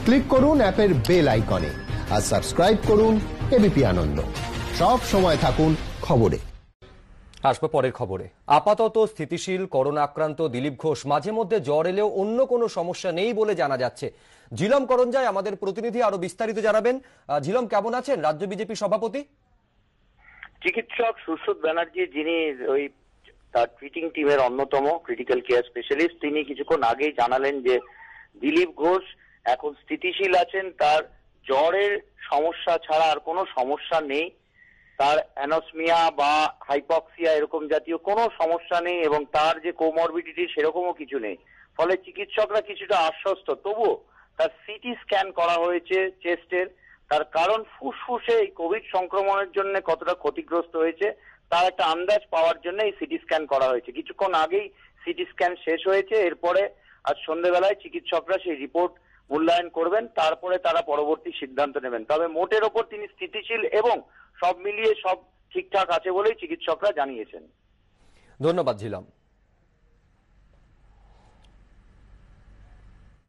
Click করুন অ্যাপের bell আইকনে আর সাবস্ক্রাইব করুন এবিপি আনন্দ। সব সময় থাকুন খবরে। আসবো পরের খবরে। আপাতত স্থিতিশীল করোনা আক্রান্ত দিলীপ ঘোষ, মাঝে মধ্যে জ্বর এলেও অন্য কোনো সমস্যা নেই বলে জানা যাচ্ছে। ঝিলম করঞ্জায় আমাদের প্রতিনিধি আরো বিস্তারিত জানাবেন। ঝিলম, কেমন আছেন রাজ্য বিজেপি সভাপতি? চিকিৎসক সুশ্রুত ব্যানার্জি, যিনি ওই তার ট্রিটিং টিমের অন্যতম ক্রিটিক্যাল কেয়ার স্পেশালিস্ট, তিনি কিছুক্ষণ আগেই জানালেন যে দিলীপ ঘোষ এখন স্থিতিশীল আছেন, তার জ্বরের সমস্যা ছাড়া আর কোনো সমস্যা নেই, তার অ্যানোসমিয়া বা হাইপক্সিয়া এরকম জাতীয় কোনো সমস্যা নেই এবং তার যে কোমরবিডিটি সেরকমও কিছু নেই। ফলে চিকিৎসকরা কিছুটা আশ্বস্ত। তবুও তার সিটি স্ক্যান করা হয়েছে চেস্টের, তার কারণ ফুসফুসে এই কোভিড সংক্রমণের জন্য কতটা ক্ষতিগ্রস্ত হয়েছে তার একটা আন্দাজ পাওয়ার জন্য এই সিটি স্ক্যান করা হয়েছে। কিছুক্ষণ আগেই সিটি স্ক্যান শেষ হয়েছে। এরপরে আজ সন্ধ্যেবেলায় চিকিৎসকরা সেই রিপোর্ট মূল্যায়ন করবেন, তারপরে তারা পরবর্তী সিদ্ধান্ত নেবেন। তবে মোটের ওপর তিনি স্থিতিশীল এবং সব মিলিয়ে সব ঠিকঠাক আছে বলেই চিকিৎসকরা জানিয়েছেন। ধন্যবাদ ঝিলম।